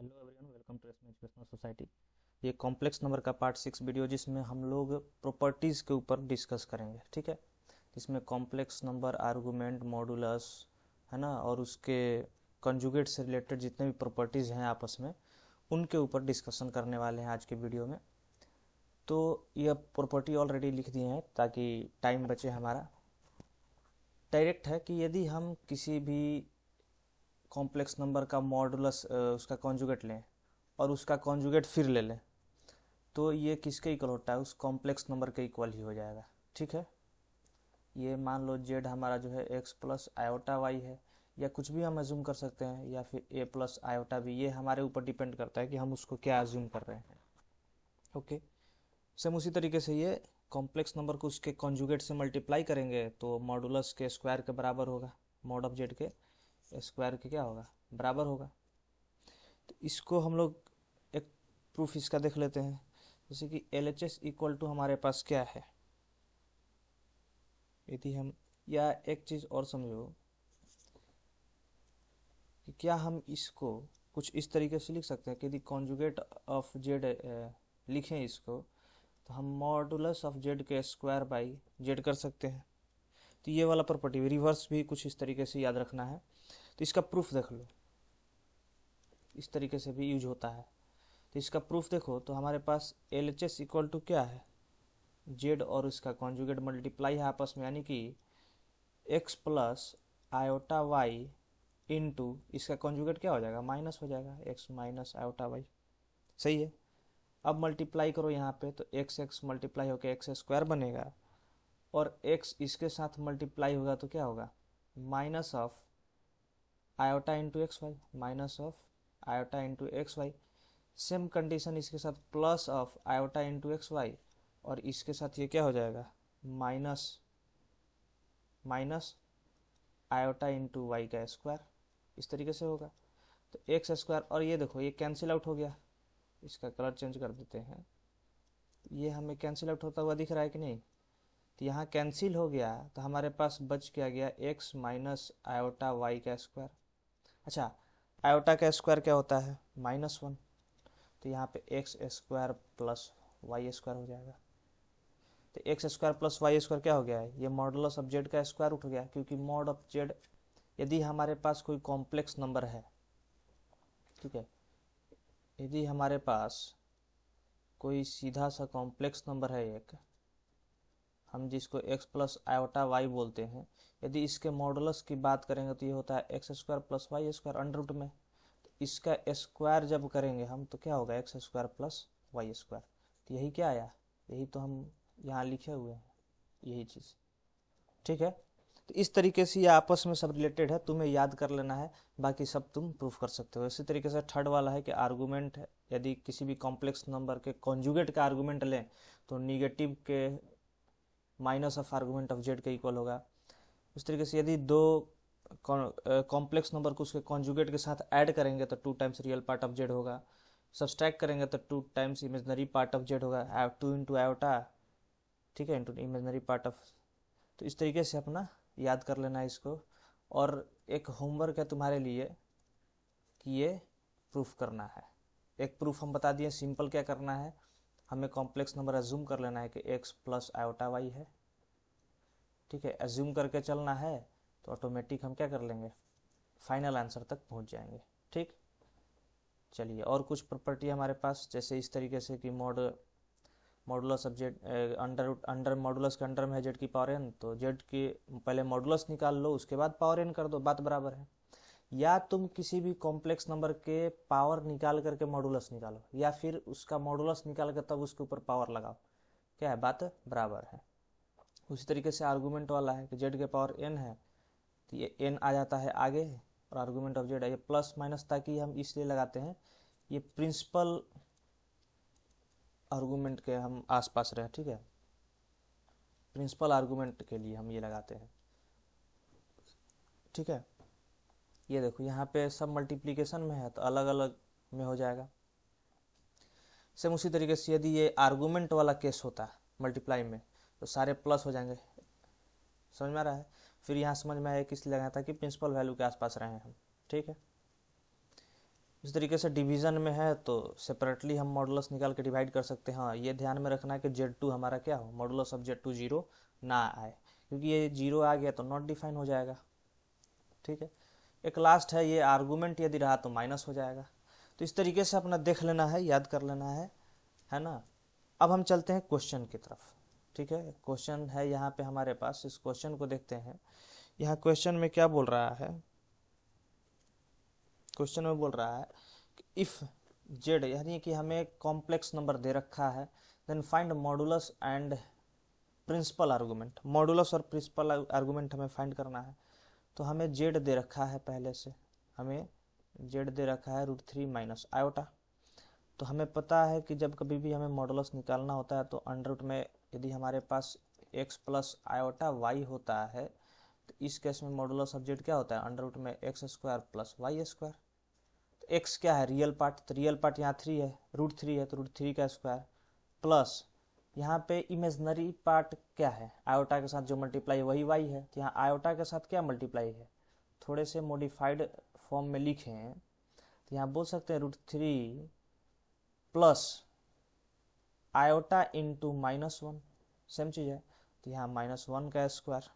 Hello everyone, welcome to SM educational society. ये complex number का part 6 video जिसमें हम लोग प्रॉपर्टीज़ के ऊपर डिस्कस करेंगे। ठीक है, इसमें कॉम्प्लेक्स नंबर, आर्गुमेंट, मॉडुलस है ना, और उसके कंजुगेट से रिलेटेड जितने भी प्रॉपर्टीज़ हैं आपस में, उनके ऊपर डिस्कशन करने वाले हैं आज के वीडियो में। तो यह प्रॉपर्टी ऑलरेडी लिख दिए हैं ताकि टाइम बचे हमारा। डायरेक्ट है कि यदि हम किसी भी कॉम्प्लेक्स नंबर का मॉडुलस उसका कॉन्जुगेट लें और उसका कॉन्जुगेट फिर ले लें तो ये किसके इक्वल होता है? उस कॉम्प्लेक्स नंबर के इक्वल ही हो जाएगा। ठीक है, ये मान लो जेड हमारा जो है एक्स प्लस आयोटा वाई है, या कुछ भी हम एज्यूम कर सकते हैं, या फिर ए प्लस आयोटा भी। ये हमारे ऊपर डिपेंड करता है कि हम उसको क्या एज्यूम कर रहे हैं। ओके, सेम उसी तरीके से ये कॉम्प्लेक्स नंबर को उसके कॉन्जुगेट से मल्टीप्लाई करेंगे तो मॉडुलस के स्क्वायर के बराबर होगा, मॉड ऑफ जेड के स्क्वायर के क्या होगा, बराबर होगा। तो इसको हम लोग एक प्रूफ इसका देख लेते हैं। जैसे कि L H S equal to हमारे पास क्या है, यदि हम, या एक चीज़ और समझो कि क्या हम इसको कुछ इस तरीके से लिख सकते हैं कि यदि कॉन्जुगेट ऑफ जेड लिखें इसको, तो हम मॉडुलस ऑफ जेड के स्क्वायर बाई जेड कर सकते हैं। तो ये वाला प्रॉपर्टी रिवर्स भी कुछ इस तरीके से याद रखना है। तो इसका प्रूफ देख लो, इस तरीके से भी यूज होता है। तो इसका प्रूफ देखो तो हमारे पास L H S equal to क्या है, जेड और इसका कॉन्जुगेट मल्टीप्लाई है आपस में, यानी कि X plus iota Y into इसका कॉन्जुगेट क्या हो जाएगा, माइनस हो जाएगा, एक्स माइनस आयोटा वाई। सही है। अब मल्टीप्लाई करो यहाँ पे तो एक्स एक्स मल्टीप्लाई होकर एक्स स्क्वायर बनेगा, और एक्स इसके साथ मल्टीप्लाई होगा तो क्या होगा, minus of iota into X Y, minus of iota into X Y. Same condition इसके साथ plus of iota into X Y, और इसके साथ ये क्या हो जाएगा, minus minus iota into Y का स्क्वायर। इस तरीके से होगा। तो एक्स स्क्वायर, और ये देखो ये कैंसिल आउट हो गया, इसका कलर चेंज कर देते हैं, ये हमें कैंसिल आउट होता हुआ दिख रहा है कि नहीं। तो यहाँ कैंसिल हो गया तो हमारे पास बच क्या गया, एक्स माइनस आयोटा वाई का स्क्वायर। अच्छा, आयोटा का स्क्वायर क्या होता है, -1। तो यहाँ पे X square plus Y square हो जाएगा। तो X square plus Y square क्या हो गया है, ये मॉडुलस ऑफ जेड का स्क्वायर उठ गया, क्योंकि मॉड ऑफ जेड, यदि हमारे पास कोई कॉम्प्लेक्स नंबर है, ठीक है, यदि हमारे पास कोई सीधा सा कॉम्प्लेक्स नंबर है एक, हम जिसको x प्लस आयोटा वाई बोलते हैं, यदि इसके मॉडुलस की बात करेंगे तो ये होता है X square plus Y square under root में। तो इसका स्क्वायर जब करेंगे हम तो क्या होगा, x square plus Y square. तो यही क्या आया, यही तो हम यहाँ लिखे हुए हैं, यही चीज़। ठीक है, तो इस तरीके से ये आपस में सब रिलेटेड है, तुम्हें याद कर लेना है, बाकी सब तुम प्रूफ कर सकते हो। इसी तरीके से थर्ड वाला है कि आर्गूमेंट है, यदि किसी भी कॉम्प्लेक्स नंबर के कॉन्जुगेट का आर्गूमेंट लें तो निगेटिव के minus of argument of Z के इक्वल होगा। उस तरीके से यदि दो कॉम्प्लेक्स नंबर को उसके कॉन्जुगेट के साथ ऐड करेंगे तो 2 times real part of Z होगा, सब्सट्रैक्ट करेंगे तो 2 times imaginary part of Z होगा, 2 इंटू आयोटा, ठीक है, इंटू इमेजनरी पार्ट ऑफ। तो इस तरीके से अपना याद कर लेना है इसको। और एक होमवर्क है तुम्हारे लिए कि ये प्रूफ करना है। एक प्रूफ हम बता दिए, सिंपल क्या करना है, हमें कॉम्प्लेक्स नंबर एज्यूम कर लेना है कि x प्लस आयोटा वाई है। ठीक है, एज्यूम करके चलना है तो ऑटोमेटिक हम क्या कर लेंगे, फाइनल आंसर तक पहुंच जाएंगे। ठीक, चलिए, और कुछ प्रॉपर्टी हमारे पास जैसे इस तरीके से कि modulus of Z under under modulus के अंडर में है जेड की पावर एन, तो जेड की पहले मॉडुलस निकाल लो उसके बाद पावर एन कर दो, बात बराबर है। या तुम किसी भी कॉम्प्लेक्स नंबर के पावर निकाल करके मॉडुलस निकालो, या फिर उसका मॉडुलस निकाल कर तब उसके ऊपर पावर लगाओ, क्या है, बात बराबर है। उसी तरीके से आर्गूमेंट वाला है कि जेड के पावर एन है, तो ये एन आ जाता है आगे, और आर्गूमेंट ऑफ जेड है, ये प्लस माइनस ताकि हम इसलिए लगाते हैं, ये प्रिंसिपल आर्गूमेंट के हम आसपास रहे। ठीक है, प्रिंसिपल आर्गूमेंट के लिए हम ये लगाते हैं। ठीक है, ये देखो यहाँ पे सब मल्टीप्लिकेशन में है तो अलग अलग में हो जाएगा। सेम उसी तरीके से यदि ये आर्गूमेंट वाला केस होता है मल्टीप्लाई में तो सारे प्लस हो जाएंगे। समझ में आ रहा है। फिर यहाँ समझ में आया कि इसलिए लगाया था कि प्रिंसिपल वैल्यू के आसपास रहे हैं हम। ठीक है, इस तरीके से डिवीजन में है तो सेपरेटली हम मॉडुलस निकाल के डिवाइड कर सकते हैं। हाँ, ये ध्यान में रखना है कि Z2 हमारा क्या हो, मॉडुलस ऑफ Z2 जीरो ना आए, क्योंकि ये जीरो आ गया तो नॉट डिफाइन हो जाएगा। ठीक है, एक लास्ट है, ये आर्गूमेंट यदि रहा तो माइनस हो जाएगा। तो इस तरीके से अपना देख लेना है, याद कर लेना है ना। अब हम चलते हैं क्वेश्चन की तरफ। ठीक है, क्वेश्चन है यहाँ पे हमारे पास, इस क्वेश्चन को देखते हैं। यहाँ क्वेश्चन में क्या बोल रहा है, क्वेश्चन में बोल रहा है कि इफ जेड, यानी कि हमें कॉम्प्लेक्स नंबर दे रखा है, then find modulus and principal argument. Modulus और प्रिंसिपल आर्गूमेंट हमें फाइंड करना है। तो हमें जेड दे रखा है, पहले से हमें जेड दे रखा है √3 माइनस आयोटा। तो हमें पता है कि जब कभी भी हमें मॉडुलस निकालना होता है तो अंडर रूट में यदि हमारे पास x प्लस आयोटा वाई होता है, तो इस केस में मॉडुलस ऑफ जेड क्या होता है, अंडर रूट में x² प्लस वाई स्क्वायर। तो x क्या है, रियल पार्ट, तो रियल पार्ट यहाँ 3 है, √3 है, तो √3 का स्क्वायर प्लस यहाँ पे इमेजनरी पार्ट क्या है, आयोटा के साथ जो मल्टीप्लाई वही y है, तो यहाँ आयोटा के साथ क्या मल्टीप्लाई है, थोड़े से मॉडिफाइड फॉर्म में लिखे हैं, तो यहाँ बोल सकते हैं √3 प्लस आयोटा इंटू -1, सेम चीज़ है, तो यहाँ -1 का स्क्वायर,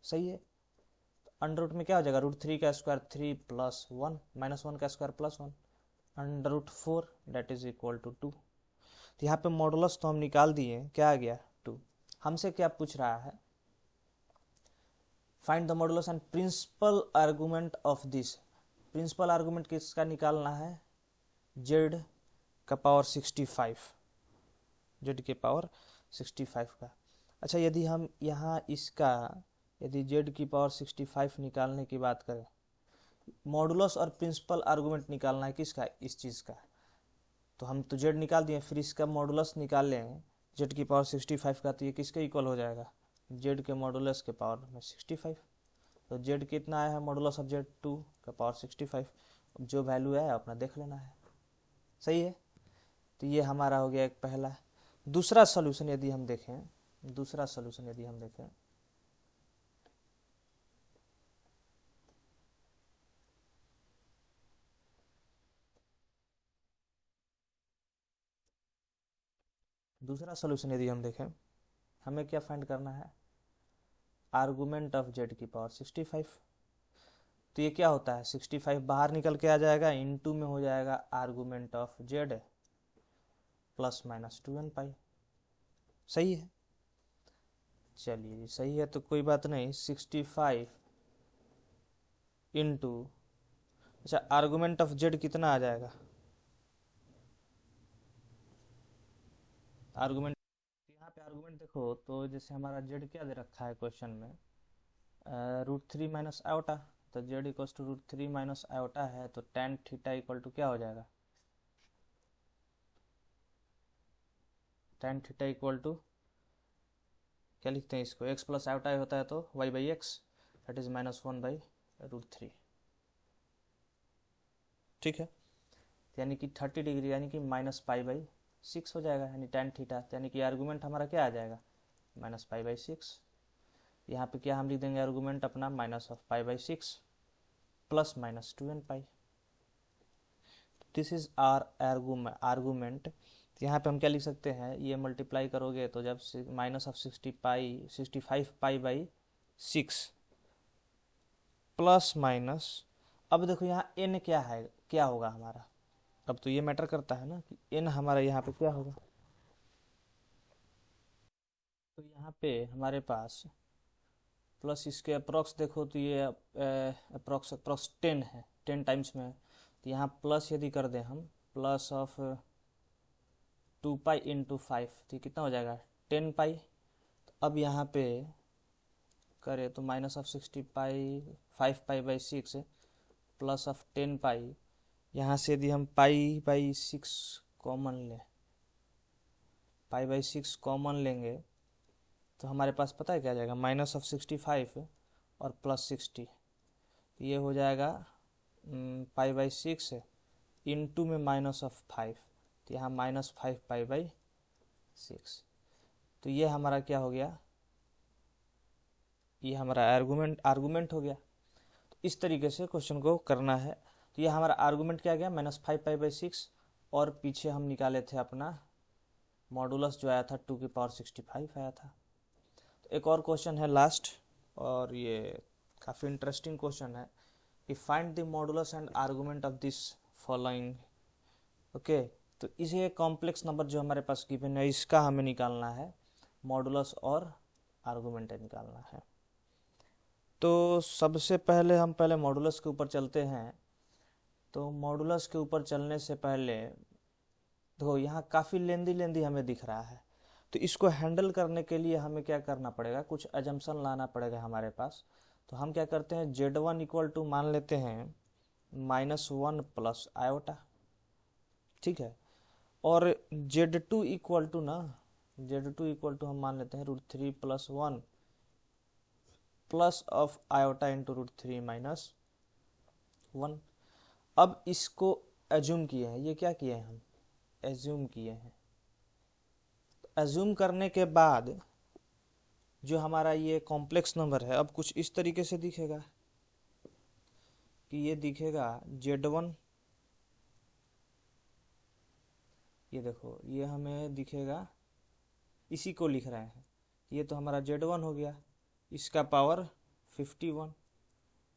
सही है। तो अंडर रूट में क्या हो जाएगा, √3 का स्क्वायर 3 प्लस 1, -1 का square plus 1, under root 4 that is equal to 2। तो यहाँ पे मॉडुलस तो हम निकाल दिए, क्या आ गया 2। हमसे क्या पूछ रहा है, find the modulus and principal argument of this. Principal argument किसका निकालना है, जेड का पावर 65, जेड के पावर 65 का। अच्छा, यदि हम यहाँ इसका, यदि जेड की पावर 65 निकालने की बात करें, मॉडुलस और प्रिंसिपल आर्गूमेंट निकालना है किसका, इस चीज़ का, तो हम तो जेड निकाल दिए, फिर इसका मॉडुलस निकाल लें जेड की पावर 65 का, तो ये किसके इक्वल हो जाएगा, जेड के मॉडुलस के पावर में 65। तो जेड कितना आया है, मॉडुलस ऑफ जेड 2 का पावर 65। जो वैल्यू है अपना देख लेना है, सही है। तो ये हमारा हो गया एक पहला। दूसरा सोल्यूशन यदि हम देखें, दूसरा सोल्यूशन यदि हम देखें, दूसरा सोल्यूशन यदि हम देखें, हमें क्या फाइंड करना है, आर्गूमेंट ऑफ जेड की पावर 65। तो ये क्या होता है, 65 बाहर निकल के आ जाएगा, इनटू में हो जाएगा argument of Z plus minus 2n पाई, सही है। चलिए जी, सही है तो कोई बात नहीं, 65 इंटू, अच्छा आर्गूमेंट ऑफ जेड कितना आ जाएगा, आर्गूमेंट, यहाँ पे आर्गूमेंट देखो तो जैसे हमारा जेड क्या दे रखा है क्वेश्चन में, √3 माइनस आयोटा, तो z equal to √3 minus iota है, तो tan थीटा इक्वल टू क्या हो जाएगा, tan थीटा इक्वल टू क्या लिखते हैं इसको, x प्लस आयोटा होता है तो y/x दैट इज -1/√3। ठीक है, यानी कि 30 डिग्री, यानी कि -π/6 हो जाएगा, यानी tan थीटा, यानी कि आर्गूमेंट हमारा क्या आ जाएगा, -π/6। यहाँ पे क्या हम लिख देंगे आर्गूमेंट अपना, -π/6 plus -2n pi. This is our argument. यहाँ पे हम क्या लिख सकते हैं, ये मल्टीप्लाई करोगे तो जब -65π/6 प्लस माइनस, अब देखो यहाँ n क्या है, क्या होगा हमारा, अब तो ये मैटर करता है ना कि n हमारा यहाँ पे क्या होगा। तो यहाँ पे हमारे पास प्लस इसके अप्रॉक्स देखो तो ये अप्रॉक्स अप्रॉक्स 10 है, 10 टाइम्स में है, तो यहाँ प्लस यदि कर दें हम, प्लस ऑफ 2π इंटू 5, तो ये कितना हो जाएगा 10π। तो अब यहाँ पे करें तो -60π 5π/6 प्लस ऑफ 10π, यहाँ से यदि हम π/6 कॉमन लें, π/6 कॉमन लेंगे तो हमारे पास पता है क्या आ जाएगा, -65 और +60, ये हो जाएगा π/6 इंटू में -5, तो यहाँ -5π/6। तो ये हमारा क्या हो गया, ये हमारा आर्गूमेंट हो गया। तो इस तरीके से क्वेश्चन को करना है। तो तो ये हमारा आर्गूमेंट क्या गया -5π/6, और पीछे हम निकाले थे अपना मॉडुलस जो आया था 2⁻65 आया था। तो एक और क्वेश्चन है लास्ट, और ये काफ़ी इंटरेस्टिंग क्वेश्चन है कि find the modulus and argument of this following. Okay, तो इसे कॉम्प्लेक्स नंबर जो हमारे पास गिवन है इसका हमें निकालना है, मॉडुलस और आर्गूमेंट निकालना है। तो सबसे पहले हम मॉडुलस के ऊपर चलते हैं। तो मॉडुलस के ऊपर चलने से पहले देखो यहाँ काफ़ी लेंदी हमें दिख रहा है, तो इसको हैंडल करने के लिए हमें क्या करना पड़ेगा, कुछ अजम्पशन लाना पड़ेगा हमारे पास। तो हम क्या करते हैं, Z1 इक्वल टू मान लेते हैं -1 प्लस आयोटा, ठीक है, और Z2 इक्वल टू हम मान लेते हैं √3 + 1 प्लस ऑफ आयोटा इंटू √3 - 1। अब इसको एज्यूम किए हैं, ये क्या किए हैं, हम एज्यूम किए हैं। एज्यूम करने के बाद जो हमारा ये कॉम्प्लेक्स नंबर है अब कुछ इस तरीके से दिखेगा कि ये दिखेगा Z1, ये देखो ये हमें दिखेगा, इसी को लिख रहे हैं, ये तो हमारा Z1 हो गया, इसका पावर 51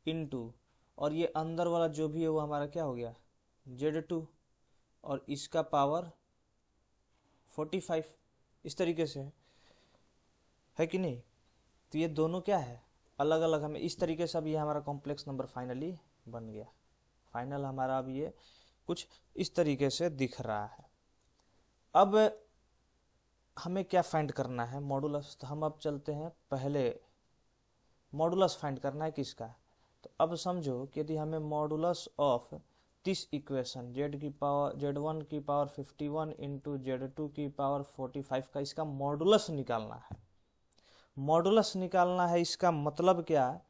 इंटू, और ये अंदर वाला जो भी है वो हमारा क्या हो गया Z2, और इसका पावर 45, इस तरीके से है कि नहीं। तो ये दोनों क्या है, अलग अलग, हमें इस तरीके से अब ये हमारा कॉम्प्लेक्स नंबर फाइनली बन गया। फाइनल हमारा अब ये कुछ इस तरीके से दिख रहा है। अब हमें क्या फाइंड करना है, मॉडुलस। तो हम अब चलते हैं, पहले मॉडुलस फाइंड करना है किसका। तो अब समझो कि यदि हमें modulus of this equation Z1 की पावर 51 इंटू Z2 की पावर 45 का इसका मॉडुलस निकालना है। मॉडुलस निकालना है, इसका मतलब क्या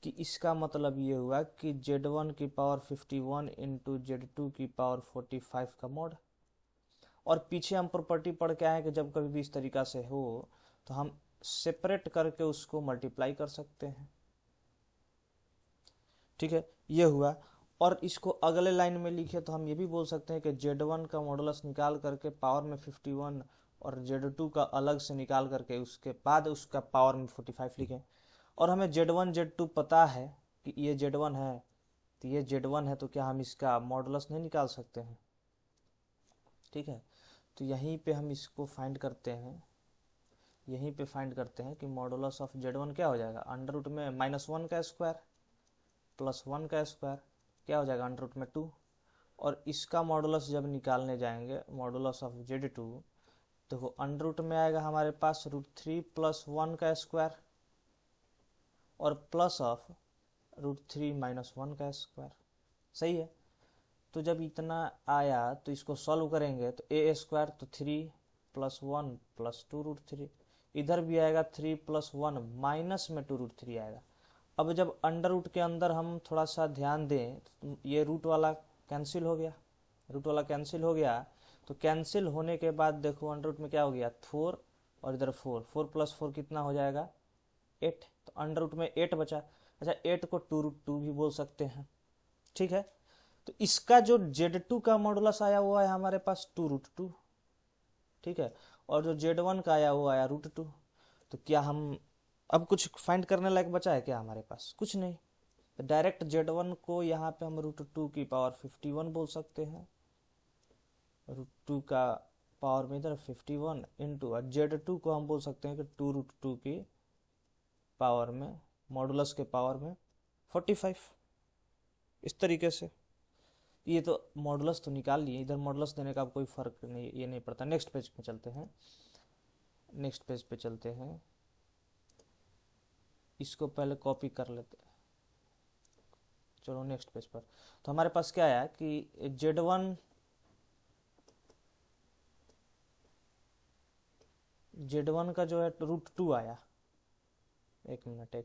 कि इसका मतलब ये हुआ कि Z1 की पावर 51 इंटू Z2 की पावर 45 का मॉड। और पीछे हम प्रॉपर्टी पढ़ के आए कि जब कभी भी इस तरीका से हो तो हम सेपरेट करके उसको मल्टीप्लाई कर सकते हैं, ठीक है, ये हुआ। और इसको अगले लाइन में लिखे तो हम ये भी बोल सकते हैं कि Z1 का मॉडुलस निकाल करके पावर में 51 और Z2 का अलग से निकाल करके उसके बाद उसका पावर में 45 लिखें। और हमें Z1 Z2 पता है कि ये Z1 है, तो ये Z1 है, तो क्या हम इसका मॉडुलस नहीं निकाल सकते हैं, ठीक है। तो यहीं पे हम इसको फाइंड करते हैं, कि मॉडुलस ऑफ Z1 क्या हो जाएगा, अंडर रूट में -1 का स्क्वायर प्लस 1 का स्क्वायर क्या हो जाएगा, अंडर रूट में 2। और इसका मॉडुलस जब निकालने जाएंगे, मॉडुलस ऑफ Z2, देखो अंडर रूट में आएगा हमारे पास √3 + 1 का स्क्वायर और प्लस ऑफ √3 - 1 का स्क्वायर, सही है। तो जब इतना आया तो इसको सॉल्व करेंगे तो a² तो 3 + 1 + 2√3, इधर भी आएगा 3 + 1 माइनस में 2√3 आएगा। अब जब अंडर रूट के अंदर हम थोड़ा सा ध्यान दें तो ये रूट वाला कैंसिल हो गया, तो कैंसिल होने के बाद देखो अंडर रूट में क्या हो गया 4, और इधर 4 + 4 कितना हो जाएगा 8, तो अंडर रूट में 8 बचा। अच्छा 8 को 2√2 भी बोल सकते हैं, ठीक है। तो इसका जो Z2 का मॉडुलस आया हुआ है हमारे पास 2√2, ठीक है, और जो Z1 का आया हुआ आया √2। तो क्या हम अब कुछ फाइंड करने लायक बचा है क्या हमारे पास, कुछ नहीं। तो डायरेक्ट Z1 को यहाँ पे हम √2 की पावर 51 बोल सकते हैं, √2 का पावर में इधर 51 इंटू, Z2 को हम बोल सकते हैं कि 2√2 की पावर में, मॉडुलस के पावर में 45, इस तरीके से। ये तो मॉडुलस तो निकाल लिए, इधर मॉडुलस देने का कोई फर्क नहीं, ये नहीं पड़ता। नेक्स्ट पेज पे चलते हैं, इसको पहले कॉपी कर लेते हैं, चलो नेक्स्ट पेज पर। तो हमारे पास क्या आया कि Z1 का जो है √2 आया, एक मिनट,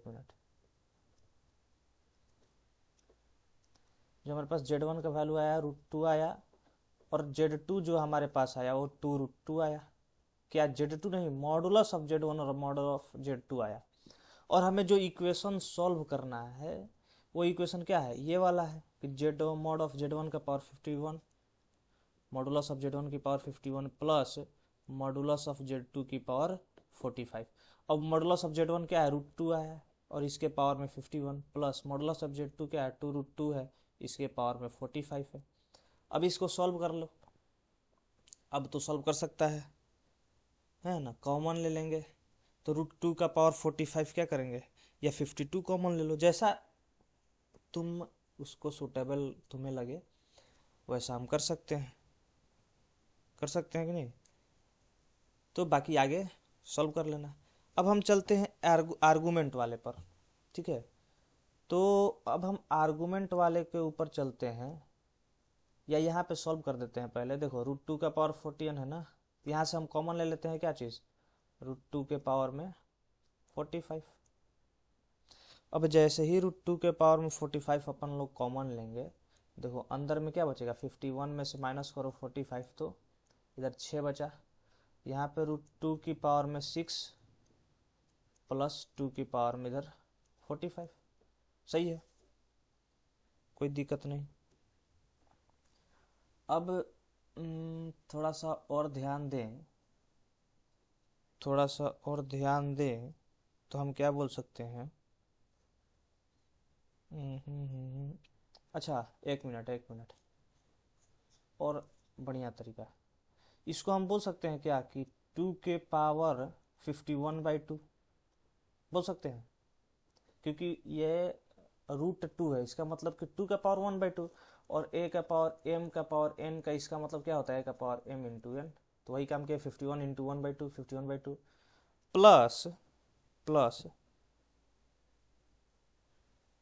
जो हमारे पास Z1 का वैल्यू आया √2 आया, और Z2 जो हमारे पास आया वो 2√2 आया। क्या Z2 नहीं, मॉडुलस ऑफ Z1 और मॉडुलस ऑफ Z2 आया। और हमें जो इक्वेशन सॉल्व करना है वो इक्वेशन क्या है, ये वाला है, कि जेड मॉड ऑफ Z1 का पावर 51 मॉडुलस ऑफ Z1 की power 51 plus modulus of Z2 की पावर 45। अब मॉडुलस ऑफ Z1 क्या है, √2 है, और इसके पावर में 51 प्लस मॉडुलस ऑफ Z2 क्या है, 2√2 है, इसके पावर में 45 है। अब इसको सॉल्व कर लो। अब तो सॉल्व कर सकता है ना, कॉमन ले लेंगे तो √2 का पावर 45 क्या करेंगे, या 52 कॉमन ले लो, जैसा तुम उसको सुटेबल तुम्हें लगे वैसा हम कर सकते हैं कि नहीं। तो बाकी आगे सॉल्व कर लेना। अब हम चलते हैं आर्गूमेंट वाले पर, ठीक है। तो अब हम आर्गूमेंट वाले के ऊपर चलते हैं, या यहाँ पे सॉल्व कर देते हैं पहले। देखो √2 का पावर 41 है ना, यहाँ से हम कॉमन ले लेते हैं क्या चीज़, √2 के पावर में 45। अब जैसे ही √2 के पावर में 45 अपन लोग कॉमन लेंगे, देखो अंदर में क्या बचेगा, 51 में से माइनस करो 45 तो इधर 6 बचा। यहाँ पे √2 की पावर में 6 प्लस 2 की पावर में इधर 45। सही है, कोई दिक्कत नहीं। अब थोड़ा सा और ध्यान दें, तो हम क्या बोल सकते हैं। अच्छा एक मिनट और बढ़िया तरीका, इसको हम बोल सकते हैं क्या कि 2 के पावर 51/2 बोल सकते हैं, क्योंकि ये √2 है, इसका मतलब कि 2 का पावर 1/2, और a का पावर m का पावर n का, इसका मतलब क्या होता है, a का पावर m इंटू n। तो वही काम किया, 51 इंटू 1/2, 51/2 प्लस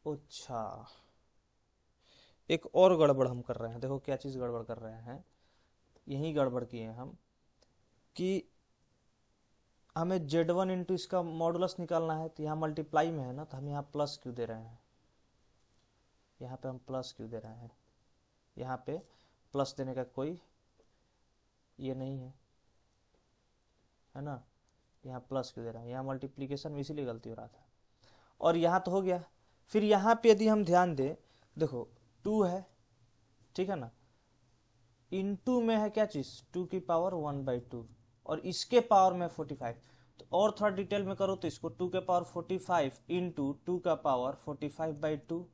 अच्छा एक और गड़बड़ हम कर रहे हैं। देखो क्या चीज़ गड़बड़ कर रहे हैं, यही गड़बड़ किए हैं हम कि हमें Z1 इंटू इसका मॉडुलस निकालना है, तो यहाँ मल्टीप्लाई में है ना, तो हम यहाँ प्लस क्यों दे रहे हैं, यहाँ पे हम प्लस क्यों दे रहे हैं, यहाँ पे प्लस देने का कोई ये नहीं है ना, यहाँ प्लस क्यों दे रहे हैं, यहाँ मल्टीप्लीकेशन में इसीलिए गलती हो रहा था। और यहाँ तो हो गया। फिर यहाँ पे यदि हम ध्यान दें, देखो 2 है, ठीक है ना, इनटू में है क्या चीज़, 2 की पावर 1/2, और इसके पावर में 45। तो और थोड़ा डिटेल में करो तो इसको 2 के पावर 45 इंटू 2 का पावर 45/2,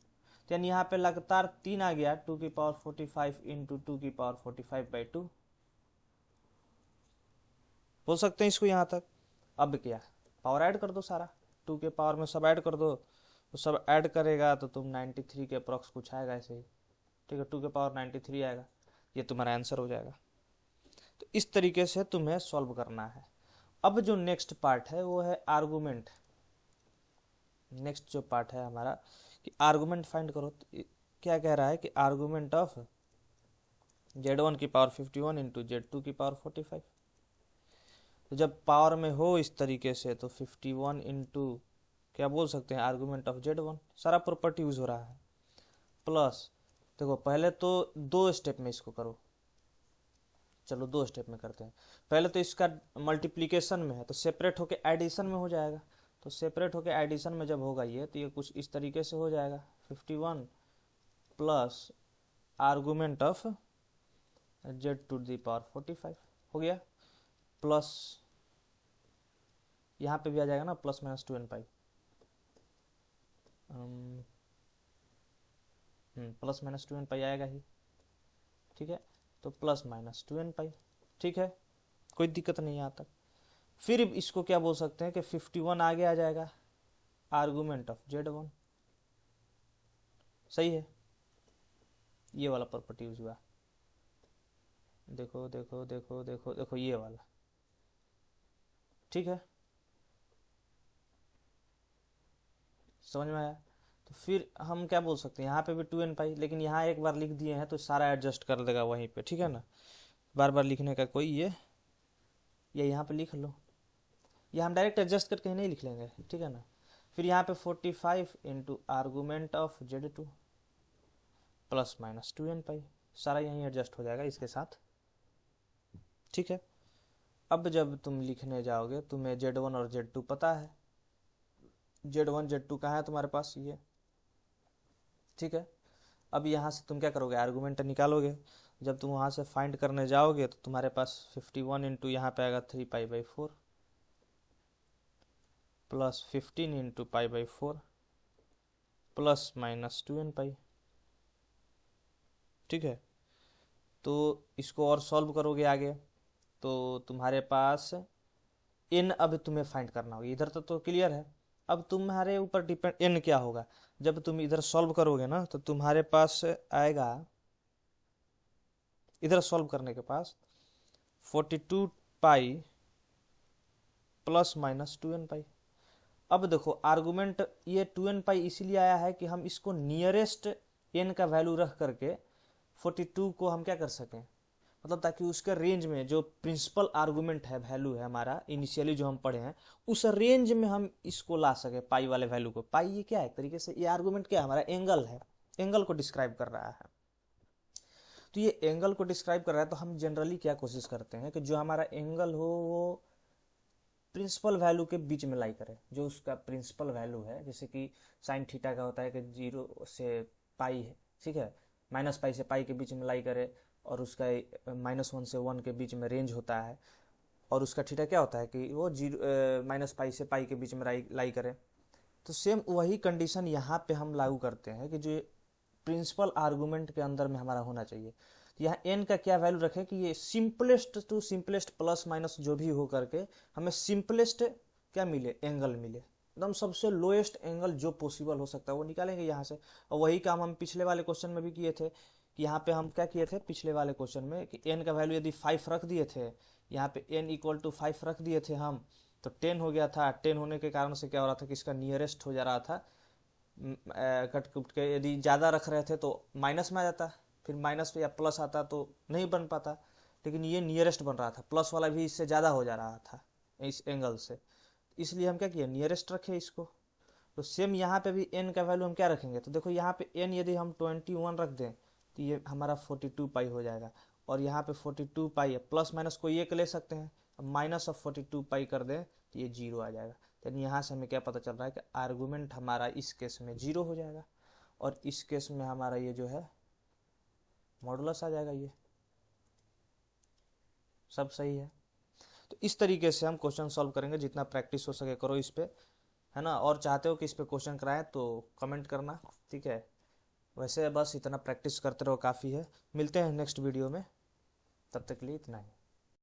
यानी यहाँ पे लगातार 3 आ गया, 2 की पावर 45 इंटू 2 की पावर 45/2 बोल सकते हैं इसको यहाँ तक। अब क्या, पावर ऐड कर दो सारा, 2 के पावर में सब ऐड कर दो, तो सब ऐड करेगा तो तुम 93 के अप्रॉक्स कुछ आएगा ऐसे ही, ठीक है, 2 के पावर 93 आएगा, ये तुम्हारा आंसर हो जाएगा। तो इस तरीके से तुम्हें सॉल्व करना है। अब जो नेक्स्ट पार्ट है वो है आर्गूमेंट। नेक्स्ट जो पार्ट है हमारा कि आर्गूमेंट फाइंड करो। तो क्या कह रहा है कि आर्गूमेंट ऑफ Z1 की पावर 51 इंटू Z2 की पावर 45। तो जब पावर में हो इस तरीके से तो 51 इंटू क्या बोल सकते हैं, आर्गूमेंट ऑफ Z1, सारा प्रॉपर्टी यूज हो रहा है, प्लस देखो पहले तो 2 स्टेप में इसको करो, चलो 2 स्टेप में करते हैं। पहले तो इसका मल्टीप्लीकेशन में है तो सेपरेट होके एडिशन में हो जाएगा, तो सेपरेट होके एडिशन में जब होगा ये, तो ये कुछ इस तरीके से हो जाएगा, 51 प्लस आर्गूमेंट ऑफ Z2 45 हो गया, प्लस यहाँ पे भी आ जाएगा ना, प्लस माइनस 2n पाई, प्लस माइनस 2n पाई आएगा ही, ठीक है, तो प्लस माइनस 2n पाई, ठीक है, कोई दिक्कत नहीं यहाँ तक। फिर इसको क्या बोल सकते हैं कि 51 आगे आ जाएगा, आर्गूमेंट ऑफ Z1, सही है, ये वाला प्रॉपर्टी यूज हुआ, देखो देखो देखो देखो देखो ये वाला, ठीक है, समझ में आया। तो फिर हम क्या बोल सकते हैं, यहाँ पे भी 2n पाई, लेकिन यहाँ एक बार लिख दिए हैं तो सारा एडजस्ट कर देगा वहीं पे, ठीक है ना, बार बार लिखने का कोई ये यहाँ पे लिख लो, ये हम डायरेक्ट एडजस्ट करके नहीं लिख लेंगे, ठीक है ना। फिर यहाँ पे 45 into argument of Z2 plus minus 2n पाई, सारा यहीं एडजस्ट हो जाएगा इसके साथ, ठीक है। अब जब तुम लिखने जाओगे तुम्हें Z1 और Z2 पता है, Z1 Z2 कहाँ है तुम्हारे पास, ये, ठीक है। अब यहाँ से तुम क्या करोगे, आर्गूमेंट निकालोगे। जब तुम वहाँ से फाइंड करने जाओगे तो तुम्हारे पास 51 इंटू यहाँ पे आएगा 3π/4 plus 15 into π/4 plus minus 2nπ। ठीक है, तो इसको और सॉल्व करोगे आगे तो तुम्हारे पास n अब तुम्हें फाइंड करना होगा। इधर तो क्लियर है। अब तुम्हारे ऊपर डिपेंड n क्या होगा। जब तुम इधर सॉल्व करोगे ना तो तुम्हारे पास आएगा, इधर सॉल्व करने के पास 42π प्लस माइनस 2nπ। अब देखो आर्गुमेंट ये 2nπ इसीलिए आया है कि हम इसको नियरेस्ट n का वैल्यू रख करके 42 को हम क्या कर सकें, मतलब ताकि उसके रेंज में जो प्रिंसिपल आर्गुमेंट है, वैल्यू है हमारा इनिशियली जो हम पढ़े हैं, उस रेंज में हम इसको ला सके पाई वाले वैल्यू को। पाई ये क्या है, एक तरीके से ये आर्गुमेंट क्या है, हमारा एंगल है, एंगल को डिस्क्राइब कर रहा है। तो ये एंगल को डिस्क्राइब कर रहा है तो हम जनरली क्या कोशिश करते हैं कि जो हमारा एंगल हो वो प्रिंसिपल वैल्यू के बीच में लाई करे। जो उसका प्रिंसिपल वैल्यू है, जैसे कि साइन थीटा का होता है कि 0 से पाई है, ठीक है, -π से पाई के बीच में लाई करे, और उसका -1 से 1 के बीच में रेंज होता है, और उसका थीटा क्या होता है कि वो -π से पाई के बीच में लाई करे। तो सेम वही कंडीशन यहाँ पे हम लागू करते हैं कि जो प्रिंसिपल आर्गूमेंट के अंदर में हमारा होना चाहिए। तो यहाँ n का क्या वैल्यू रखें कि ये simplest to simplest plus minus जो भी हो करके हमें सिंपलेस्ट क्या मिले, एंगल मिले, एकदम सबसे लोएस्ट एंगल जो पॉसिबल हो सकता है वो निकालेंगे यहाँ से। और वही काम हम पिछले वाले क्वेश्चन में भी किए थे कि यहाँ पे हम क्या किए थे पिछले वाले क्वेश्चन में कि n का वैल्यू यदि 5 रख दिए थे, यहाँ पे n = 5 रख दिए थे हम, तो 10 हो गया था। 10 होने के कारण से क्या हो रहा था कि इसका नियरेस्ट हो जा रहा था, कट कुट के यदि ज़्यादा रख रहे थे तो माइनस में आ जाता, फिर माइनस या प्लस आता तो नहीं बन पाता, लेकिन ये नियरेस्ट बन रहा था, प्लस वाला भी इससे ज़्यादा हो जा रहा था इस एंगल से, इसलिए हम क्या किए, नियरेस्ट रखे इसको। तो सेम यहाँ पे भी n का वैल्यू हम क्या रखेंगे, तो देखो यहाँ पे n यदि हम 21 रख दें तो ये हमारा 42π हो जाएगा, और यहाँ पे 42π है, प्लस माइनस कोई एक ले सकते हैं, अब माइनस ऑफ 42π कर दें तो ये 0 आ जाएगा। यानी यहाँ से हमें क्या पता चल रहा है कि आर्गूमेंट हमारा इस केस में 0 हो जाएगा, और इस केस में हमारा ये जो है मॉडुलस आ जाएगा। ये सब सही है। तो इस तरीके से हम क्वेश्चन सॉल्व करेंगे, जितना प्रैक्टिस हो सके करो इस पे, है ना। और चाहते हो कि इस पे क्वेश्चन कराएं तो कमेंट करना, ठीक है। वैसे बस इतना प्रैक्टिस करते रहो, काफ़ी है। मिलते हैं नेक्स्ट वीडियो में, तब तक के लिए इतना ही।